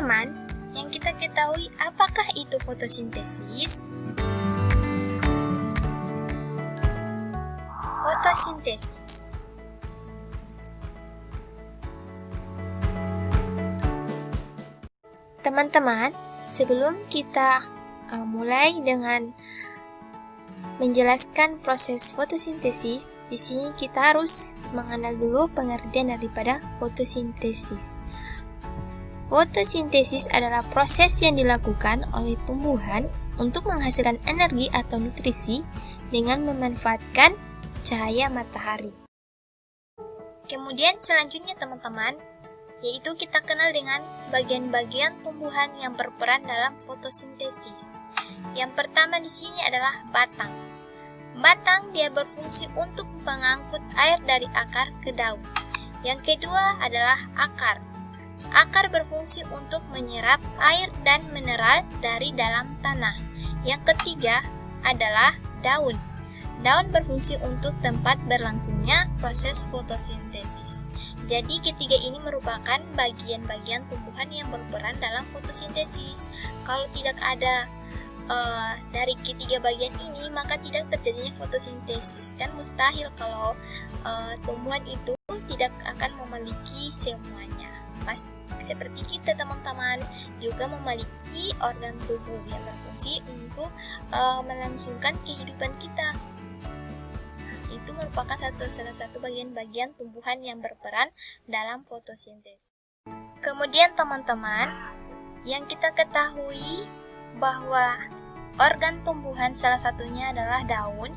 Teman-teman, yang kita ketahui apakah itu fotosintesis? Fotosintesis. Teman-teman, sebelum kita mulai dengan menjelaskan proses fotosintesis, di sini kita harus mengenal dulu pengertian daripada fotosintesis. Fotosintesis adalah proses yang dilakukan oleh tumbuhan untuk menghasilkan energi atau nutrisi dengan memanfaatkan cahaya matahari. Kemudian selanjutnya teman-teman, yaitu kita kenal dengan bagian-bagian tumbuhan yang berperan dalam fotosintesis. Yang pertama di sini adalah batang. Batang dia berfungsi untuk mengangkut air dari akar ke daun. Yang kedua adalah akar. Akar berfungsi untuk menyerap air dan mineral dari dalam tanah. Yang ketiga adalah daun. Daun berfungsi untuk tempat berlangsungnya proses fotosintesis. Jadi ketiga ini merupakan bagian-bagian tumbuhan yang berperan dalam fotosintesis. Kalau tidak ada dari ketiga bagian ini, maka tidak terjadinya fotosintesis. Kan mustahil kalau tumbuhan itu tidak akan memiliki semuanya. Seperti kita teman-teman juga memiliki organ tubuh yang berfungsi untuk melangsungkan kehidupan kita. Itu merupakan salah satu bagian-bagian tumbuhan yang berperan dalam fotosintesis. Kemudian teman-teman, yang kita ketahui bahwa organ tumbuhan salah satunya adalah daun,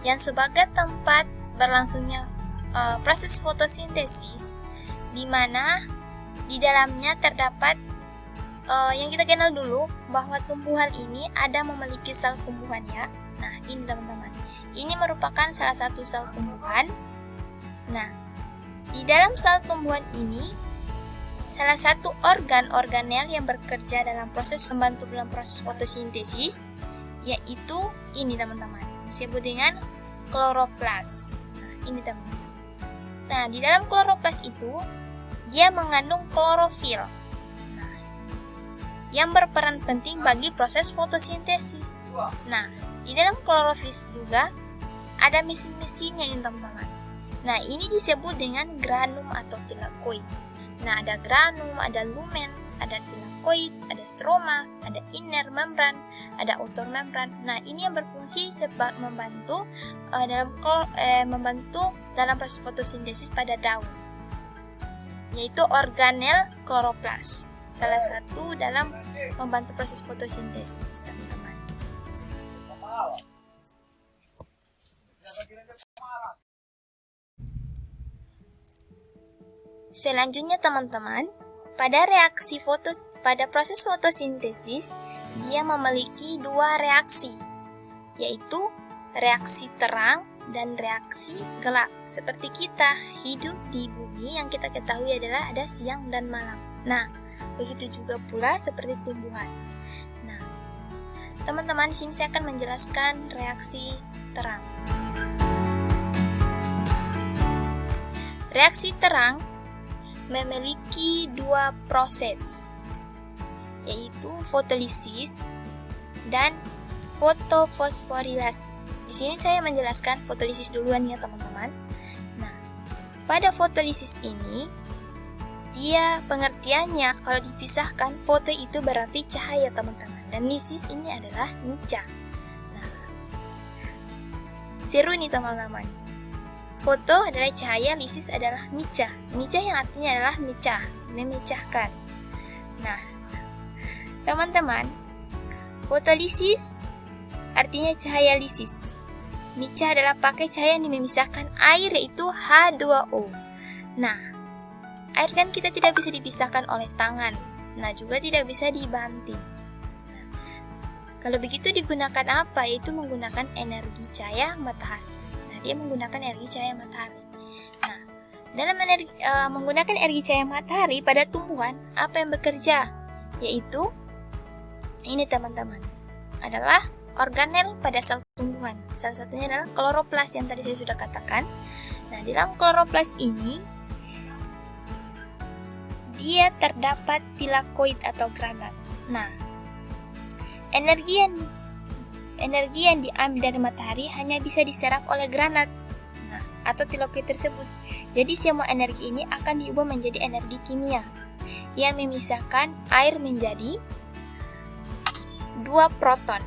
yang sebagai tempat berlangsungnya proses fotosintesis, di mana di dalamnya terdapat yang kita kenal dulu bahwa tumbuhan ini ada memiliki sel tumbuhannya. Nah, ini teman-teman, ini merupakan salah satu sel tumbuhan. Nah, di dalam sel tumbuhan ini salah satu organel yang bekerja dalam proses membantu dalam proses fotosintesis, yaitu ini teman-teman, disebut dengan kloroplas. Nah, ini teman-teman. Nah, di dalam kloroplas itu dia mengandung klorofil. Nah, yang berperan penting bagi proses fotosintesis. Nah, di dalam klorofil juga ada mesin-mesinnya ini teman-teman. Nah, ini disebut dengan granum atau tilakoid. Nah, ada granum, ada lumen, ada tilakoid, ada stroma, ada inner membran, ada outer membran. Nah, ini yang berfungsi membantu dalam proses fotosintesis pada daun, yaitu organel kloroplas, salah satu dalam membantu proses fotosintesis, teman-teman. Selanjutnya teman-teman, pada proses fotosintesis, dia memiliki dua reaksi, yaitu reaksi terang dan reaksi gelap. Seperti kita hidup di bumi, yang kita ketahui adalah ada siang dan malam. Nah, begitu juga pula seperti tumbuhan. Nah, teman-teman, di sini saya akan menjelaskan reaksi terang. Reaksi terang memiliki dua proses, yaitu fotolisis dan fotofosforilasi. Di sini saya menjelaskan fotolisis duluan ya teman-teman. Nah, pada fotolisis ini, dia pengertiannya kalau dipisahkan, foto itu berarti cahaya teman-teman, dan lisis ini adalah micah. Nah, seru nih teman-teman. Foto adalah cahaya, lisis adalah micah. Micah yang artinya adalah micah, memecahkan. Nah, teman-teman, fotolisis artinya cahaya lisis. Micah adalah pakai cahaya yang memisahkan air, yaitu H2O. Nah, air kan kita tidak bisa dipisahkan oleh tangan. Nah, juga tidak bisa dibanting. Nah, kalau begitu digunakan apa? Yaitu menggunakan energi cahaya matahari. Dia menggunakan energi cahaya matahari. Nah, dalam menggunakan energi cahaya matahari pada tumbuhan, apa yang bekerja? Yaitu ini teman-teman, adalah organel pada sel tumbuhan. Salah satunya adalah kloroplas yang tadi saya sudah katakan. Nah, di dalam kloroplas ini dia terdapat tilakoid atau granat. Nah, energi yang diambil dari matahari hanya bisa diserap oleh granat atau tilakoid tersebut. Jadi semua energi ini akan diubah menjadi energi kimia yang memisahkan air menjadi 2 proton.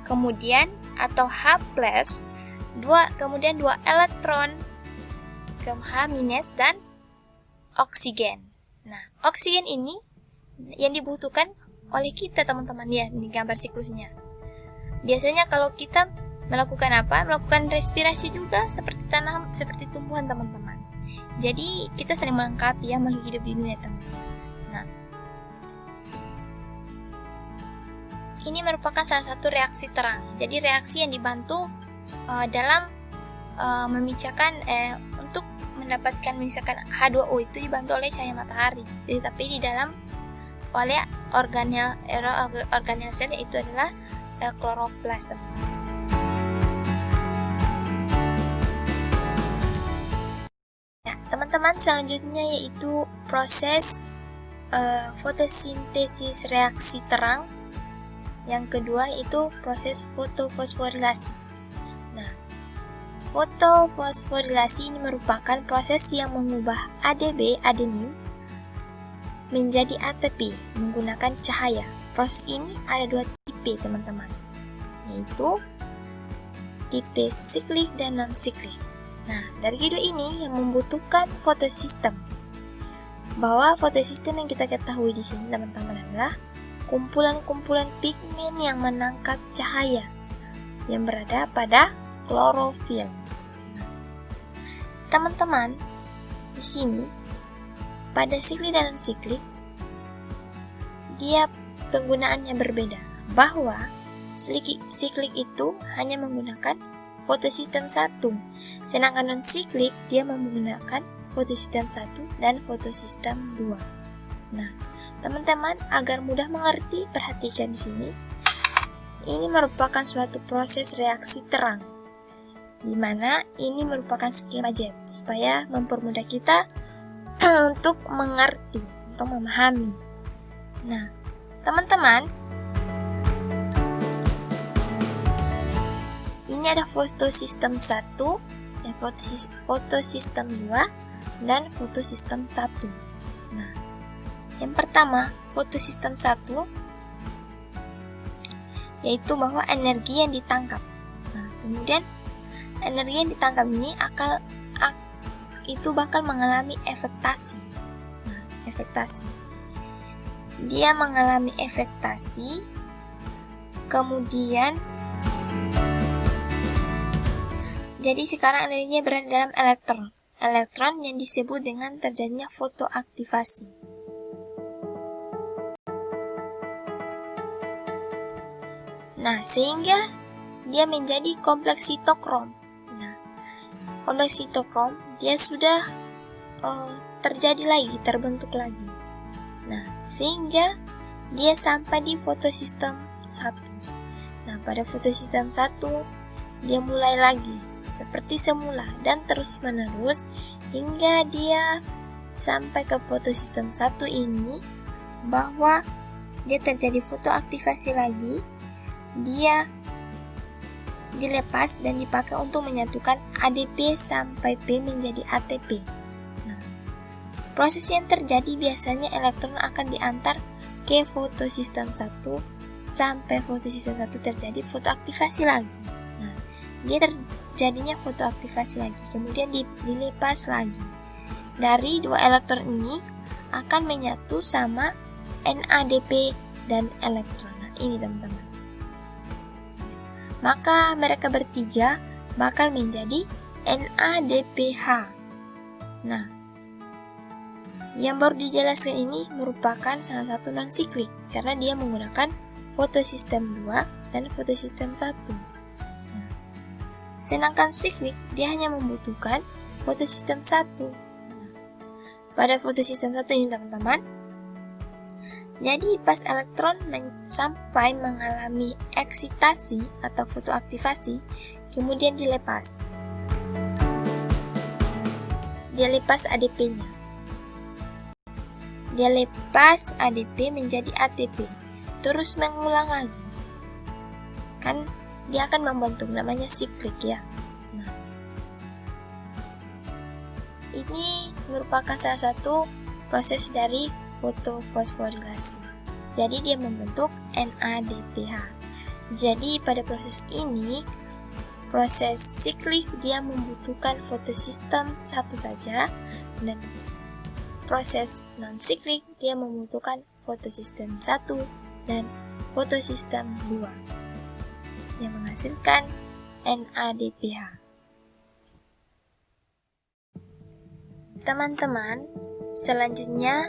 Kemudian atau H+, kemudian 2 elektron, H- dan oksigen. Nah, oksigen ini yang dibutuhkan oleh kita, teman-teman, ya, ini gambar siklusnya. Biasanya kalau kita melakukan melakukan respirasi juga seperti tanam, seperti tumbuhan, teman-teman. Jadi kita saling melengkapi ya, makhluk hidup di dunia, teman-teman. Nah, ini merupakan salah satu reaksi terang. Jadi reaksi yang dibantu dalam untuk mendapatkan misalkan H2O itu dibantu oleh cahaya matahari. Tetapi di dalam oleh organel sel, yaitu adalah kloroplas, teman-teman. Nah, teman-teman, selanjutnya yaitu proses fotosintesis reaksi terang. Yang kedua itu proses fotofosforilasi. Nah, fotofosforilasi ini merupakan proses yang mengubah ADP, adenin, menjadi ATP menggunakan cahaya. Proses ini ada 2 tipe, teman-teman, yaitu tipe siklik dan non-siklik. Nah, dari kedua ini yang membutuhkan fotosistem. Bahwa fotosistem yang kita ketahui di sini, teman-teman, adalah kumpulan-kumpulan pigmen yang menangkap cahaya yang berada pada klorofil. Teman-teman, di sini pada siklik dan non-siklik dia penggunaannya berbeda. Bahwa siklik itu hanya menggunakan fotosistem 1, sedangkan non-siklik dia menggunakan fotosistem 1 dan fotosistem 2. Nah, teman-teman, agar mudah mengerti, perhatikan di sini. Ini merupakan suatu proses reaksi terang, di mana ini merupakan skema jet, supaya mempermudah kita untuk mengerti, untuk memahami. Nah, teman-teman, ini ada fotosistem 1, fotosistem 2, dan fotosistem 1. Nah, yang pertama, fotosistem 1, yaitu bahwa energi yang ditangkap. Nah, kemudian energi yang ditangkap ini bakal mengalami efektasi. Nah, efektasi. Dia mengalami efektasi, kemudian jadi sekarang energinya berada dalam elektron yang disebut dengan terjadinya fotoaktivasi. Nah, sehingga dia menjadi kompleks sitokrom. Nah, kompleks sitokrom dia sudah terbentuk lagi. Nah, sehingga dia sampai di fotosistem 1. Nah, pada fotosistem 1 dia mulai lagi seperti semula dan terus menerus hingga dia sampai ke fotosistem 1 ini, bahwa dia terjadi fotoaktivasi lagi. Dia dilepas dan dipakai untuk menyatukan ADP sampai P menjadi ATP. Nah, proses yang terjadi biasanya elektron akan diantar ke fotosistem 1 sampai fotosistem 1 terjadi fotoaktivasi lagi. Nah, dia terjadinya fotoaktivasi lagi, kemudian dilepas lagi. Dari 2 elektron ini akan menyatu sama NADP dan elektron. Nah, ini, teman-teman. Maka mereka bertiga bakal menjadi NADPH. Nah, yang baru dijelaskan ini merupakan salah satu non-siklik karena dia menggunakan fotosistem 2 dan fotosistem 1. Nah, sedangkan siklik dia hanya membutuhkan fotosistem 1. Nah, pada fotosistem 1 ini, teman-teman, jadi pas elektron sampai mengalami eksitasi atau fotoaktivasi, kemudian dilepas. Dia lepas ADP-nya. dia lepas ADP menjadi ATP, terus mengulang lagi. Kan dia akan membentuk, namanya siklik ya. Nah, ini merupakan salah satu proses dari fotofosforilasi. Jadi dia membentuk NADPH. Jadi pada proses ini, proses siklik dia membutuhkan fotosistem satu saja, dan proses non-siklik dia membutuhkan fotosistem 1 dan fotosistem 2 yang menghasilkan NADPH. Teman-teman, selanjutnya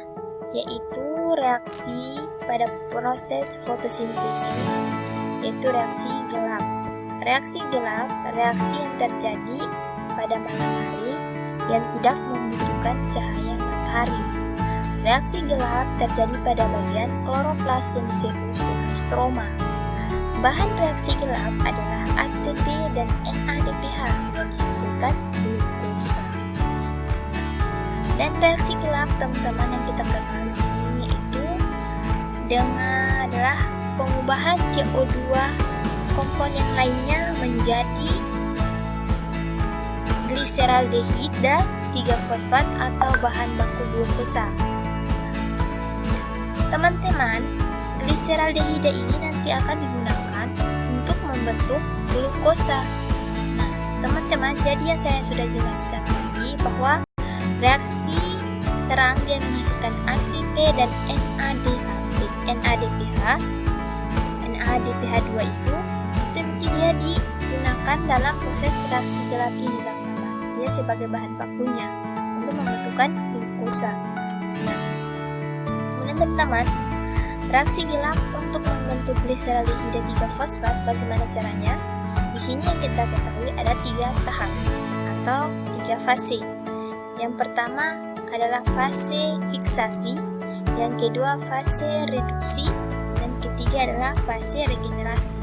yaitu reaksi pada proses fotosintesis, yaitu reaksi gelap. Reaksi gelap, reaksi yang terjadi pada malam hari yang tidak membutuhkan cahaya matahari. Reaksi gelap terjadi pada bagian kloroplas yang disebut dengan stroma. Bahan reaksi gelap adalah ATP dan NADPH yang dihasilkan glukosa. Dan reaksi gelap teman-teman yang kita kenal di sini yaitu adalah pengubahan CO2 komponen lainnya menjadi gliseraldehida 3-fosfat atau bahan baku glukosa. Teman-teman, gliseraldehida ini nanti akan digunakan untuk membentuk glukosa. Nah, teman-teman, jadi yang saya sudah jelaskan tadi bahwa reaksi terang dia menghasilkan ATP dan NADPH2 itu nanti dia digunakan dalam proses reaksi gelap ini, teman-teman. Dia sebagai bahan bakunya untuk membentukkan glukosa. Nah, kemudian teman-teman, reaksi gelap untuk membentuk gliseraldehida 3-fosfat bagaimana caranya? Di sini yang kita ketahui ada 3 tahap atau 3 fase. Yang pertama adalah fase fiksasi, yang kedua fase reduksi, dan ketiga adalah fase regenerasi.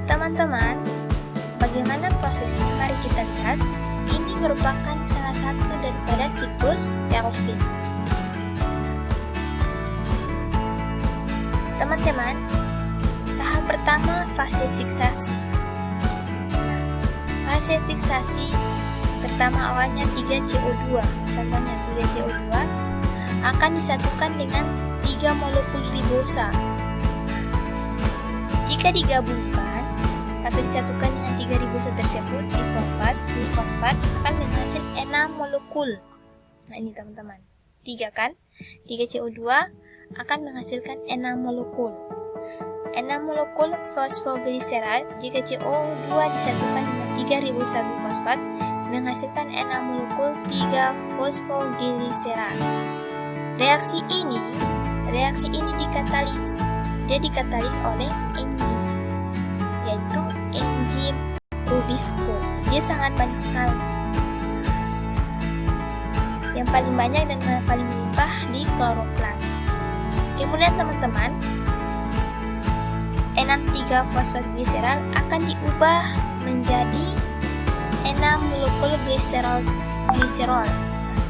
Teman-teman, bagaimana prosesnya? Mari kita lihat. Ini merupakan salah satu daripada siklus Calvin. Teman-teman, tahap pertama fase fiksasi. Fase fiksasi pertama awalnya 3CO2, contohnya 3CO2 akan disatukan dengan 3 molekul ribosa. Jika digabungkan atau disatukan dengan 3 ribosa tersebut, fosfat akan menghasilkan 6 molekul. Nah ini teman-teman, 3 kan? 3CO2 akan menghasilkan 6 molekul. 6 molekul fosfogliserol jika CO2 disatukan dengan 3 ribosa fosfat menghasilkan 6 molekul 3 fosfogliserol. Reaksi ini dikatalis. Dia dikatalis oleh enzim, yaitu enzim Rubisco. Dia sangat banyak sekali. Yang paling banyak dan paling melimpah di kloroplas. Kemudian teman-teman, 6,3-fosfatgliserol akan diubah menjadi 6 molekul gliserol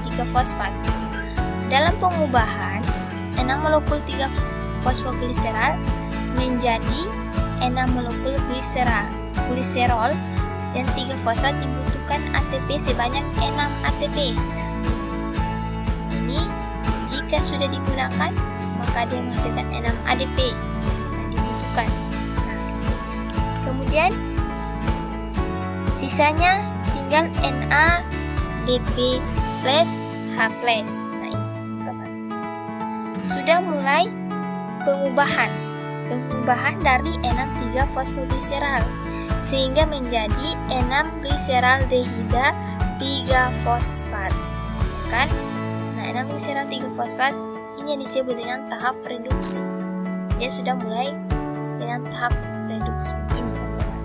3-fosfat. Dalam pengubahan, 6 molekul 3-fosfogliserol menjadi 6 molekul gliserol dan 3 fosfat dibutuhkan ATP sebanyak 6 ATP. Ini jika sudah digunakan maka dia menghasilkan 6 ADP yang dibutuhkan. Kemudian sisanya tinggal NADP plus H+. Nah ini teman. Sudah mulai pengubahan dari 6,3-fosfogliserol sehingga menjadi 6-gliseraldehida 3-fosfat. Kan? Nah, 6-gliserol 3-fosfat ini yang disebut dengan tahap reduksi. Dia sudah mulai dengan tahap reduksi ini, teman-teman.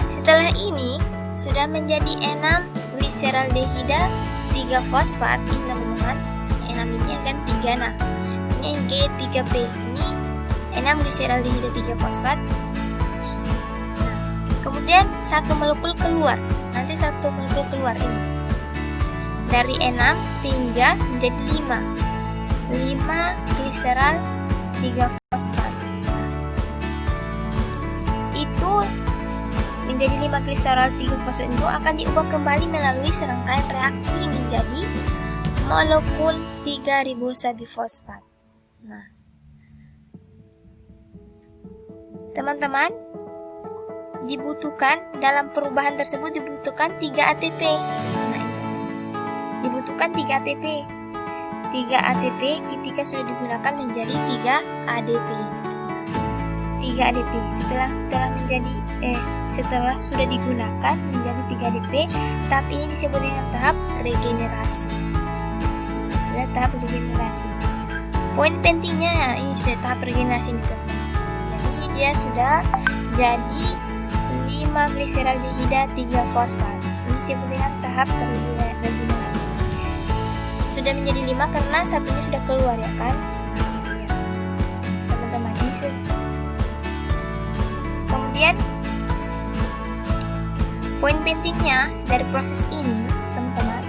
Setelah ini sudah menjadi 6-gliseraldehida 3-fosfat ini, teman-teman. 6 ini akan 3. Nah, ini G3P ini 6-gliseraldehida 3-fosfat. Nah, kemudian satu molekul keluar. Nanti satu molekul keluar ini. dari 6 sehingga menjadi 5. 5 gliserol 3 fosfat. Itu menjadi 5 gliserol 3 fosfat itu akan diubah kembali melalui serangkaian reaksi menjadi molekul 3 ribosabifosfat. Nah, teman-teman, dalam perubahan tersebut dibutuhkan 3 ATP. Nah, dibutuhkan 3 ATP. 3 ATP ketika sudah digunakan menjadi 3 ADP. 3 ADP setelah sudah digunakan menjadi 3 ADP, tahap ini disebut dengan tahap regenerasi. Nah, sudah tahap regenerasi. Poin pentingnya ini sudah tahap regenerasi ini, teman-teman. Jadi dia sudah jadi 5 gliseraldehida 3 fosfat. Ini disebut dengan tahap regenerasi. Sudah menjadi 5 karena satunya sudah keluar, ya kan? Teman-teman, ini sudah. Kemudian poin pentingnya dari proses ini, teman-teman,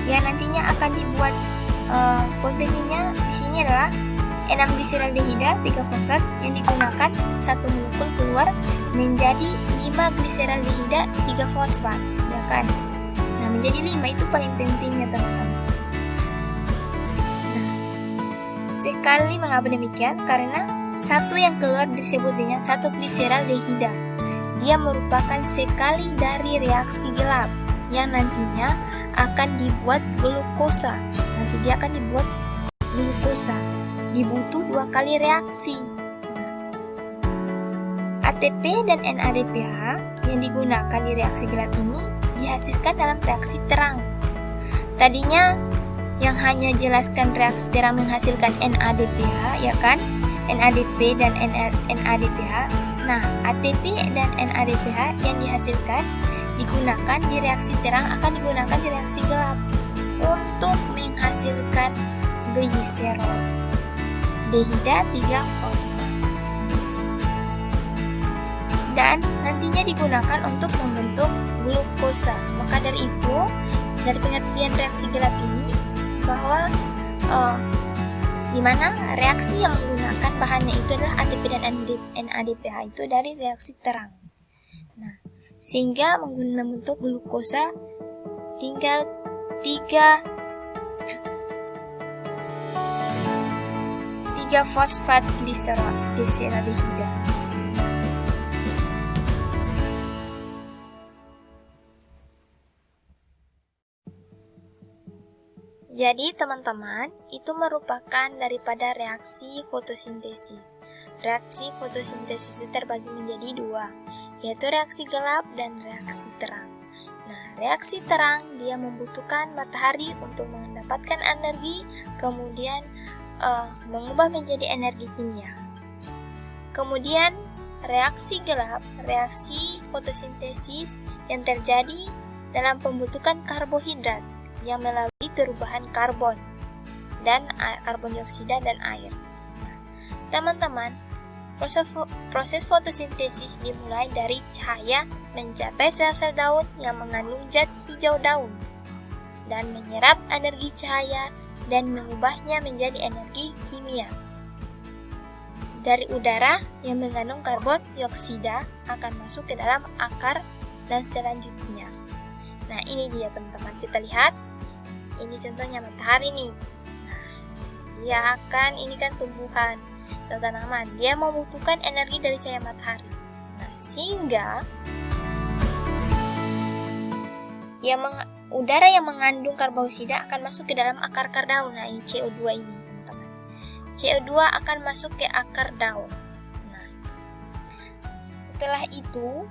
yang nantinya akan dibuat poin pentingnya di sini adalah 6 gliseraldehida 3 fosfat yang digunakan satu molekul keluar menjadi 5 gliseraldehida 3 fosfat, ya kan? Nah, menjadi 5 itu paling pentingnya, teman-teman. Nah, sekali mengapa demikian? Karena satu yang keluar disebut dengan satu gliseraldehida. Dia merupakan sekali dari reaksi gelap yang nantinya akan dibuat glukosa. Nanti dia akan dibuat glukosa. Dibutuh 2 kali reaksi. ATP dan NADPH yang digunakan di reaksi gelap ini dihasilkan dalam reaksi terang. Tadinya yang hanya jelaskan reaksi terang menghasilkan NADPH, ya kan? NADP dan NADPH. Nah, ATP dan NADPH yang dihasilkan digunakan di reaksi terang akan digunakan di reaksi gelap untuk menghasilkan gliserol dehida 3 fosfat. Dan nantinya digunakan untuk membentuk glukosa. Maka dari itu, dari pengertian reaksi gelap ini bahwa di mana reaksi yang menggunakan bahannya itu adalah ATP dan NADPH itu dari reaksi terang. Nah, sehingga membentuk glukosa tinggal 3 fosfat gliseraldehida. Jadi teman-teman, itu merupakan daripada reaksi fotosintesis. Reaksi fotosintesis itu terbagi menjadi 2, yaitu reaksi gelap dan reaksi terang. Nah, reaksi terang dia membutuhkan matahari untuk mendapatkan energi, kemudian mengubah menjadi energi kimia. Kemudian reaksi gelap, reaksi fotosintesis yang terjadi dalam pembentukan karbohidrat yang melalui perubahan karbon dan karbon dioksida dan air. Nah, teman-teman, proses fotosintesis dimulai dari cahaya mencapai sel-sel daun yang mengandung zat hijau daun dan menyerap energi cahaya dan mengubahnya menjadi energi kimia. Dari udara yang mengandung karbon dioksida akan masuk ke dalam akar dan selanjutnya. Nah, ini dia teman-teman, kita lihat. Ini contohnya matahari nih. Nah, dia ini kan tumbuhan atau tanaman. Dia membutuhkan energi dari cahaya matahari. Nah, sehingga udara yang mengandung karbon dioksida akan masuk ke dalam akar daun. Nah, ini CO2 ini, teman-teman. CO2 akan masuk ke akar daun. Nah, setelah itu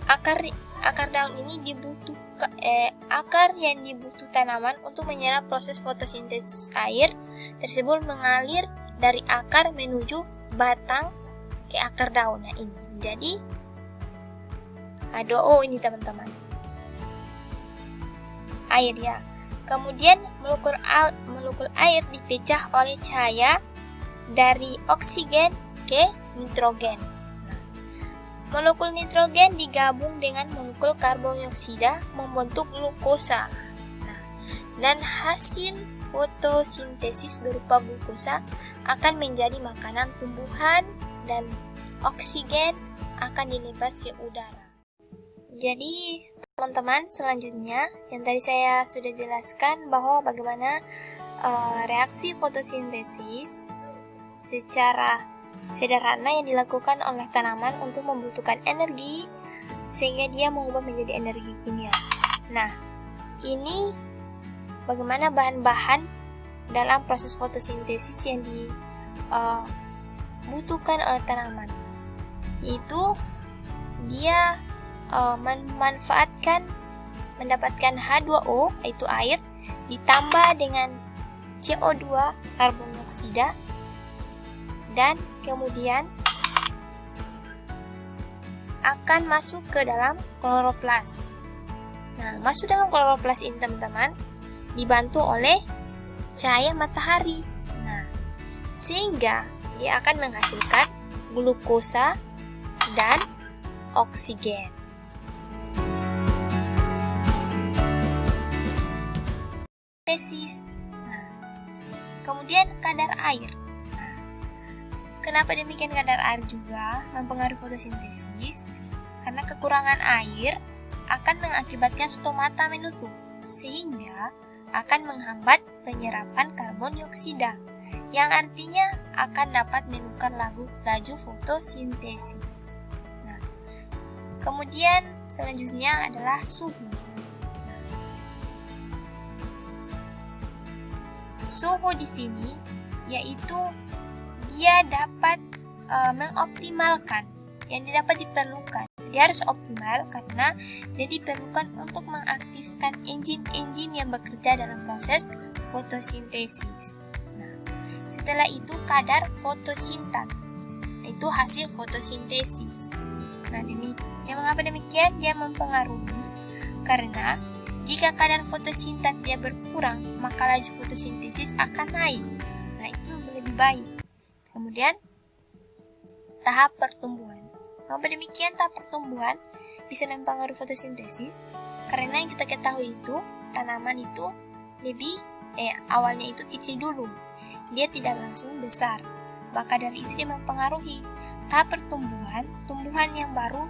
akar daun ini akar yang dibutuh tanaman untuk menyerap proses fotosintesis air tersebut mengalir dari akar menuju batang ke akar daun. Nah, ini jadi H2O ini, teman-teman. Air ya. Kemudian molekul air dipecah oleh cahaya dari oksigen ke nitrogen. Nah, Molekul nitrogen digabung dengan molekul karbon dioksida membentuk glukosa. Nah, dan hasil fotosintesis berupa glukosa akan menjadi makanan tumbuhan dan oksigen akan dilepas ke udara. Jadi, teman-teman, selanjutnya yang tadi saya sudah jelaskan bahwa bagaimana reaksi fotosintesis secara sederhana yang dilakukan oleh tanaman untuk membutuhkan energi sehingga dia mengubah menjadi energi kimia. Nah, ini bagaimana bahan-bahan dalam proses fotosintesis yang dibutuhkan oleh tanaman. Yaitu dia mendapatkan H2O, yaitu air, ditambah dengan CO2, karbon dioksida, dan kemudian akan masuk ke dalam kloroplas. Nah, masuk dalam kloroplas ini, teman-teman, dibantu oleh cahaya matahari. Nah, sehingga dia akan menghasilkan glukosa dan oksigen. Nah, kemudian kadar air. Kenapa demikian? Kadar air juga mempengaruhi fotosintesis karena kekurangan air akan mengakibatkan stomata menutup sehingga akan menghambat penyerapan karbon dioksida yang artinya akan dapat menekan laju fotosintesis. Nah, kemudian selanjutnya adalah suhu. Suhu di sini yaitu dia dapat mengoptimalkan yang dapat diperlukan. Dia harus optimal karena dia diperlukan untuk mengaktifkan enzim-enzim yang bekerja dalam proses fotosintesis. Nah, setelah itu kadar fotosintat, itu hasil fotosintesis. Nah, mengapa demikian? Dia mempengaruhi karena jika kadar fotosintat dia berkurang, maka laju fotosintesis akan naik. Nah, itu lebih baik. Kemudian tahap pertumbuhan. Mengapa demikian? Tahap pertumbuhan bisa mempengaruhi fotosintesis karena yang kita ketahui itu tanaman itu awalnya itu kecil dulu. Dia tidak langsung besar. Maka dari itu dia mempengaruhi tahap pertumbuhan. Tumbuhan yang baru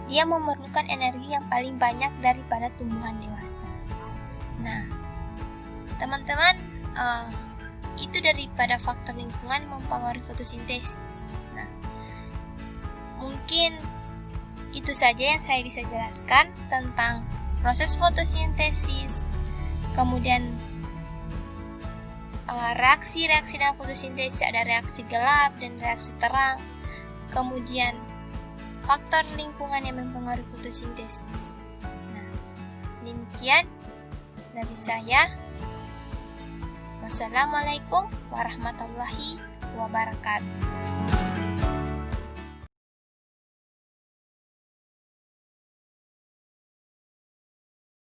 dia memerlukan energi yang paling banyak daripada tumbuhan dewasa. Nah, teman-teman, itu daripada faktor lingkungan mempengaruhi fotosintesis. Nah, mungkin itu saja yang saya bisa jelaskan tentang proses fotosintesis, kemudian reaksi-reaksi dalam fotosintesis, ada reaksi gelap dan reaksi terang, kemudian faktor lingkungan yang mempengaruhi fotosintesis. Nah, demikian dari saya. Wassalamualaikum warahmatullahi wabarakatuh.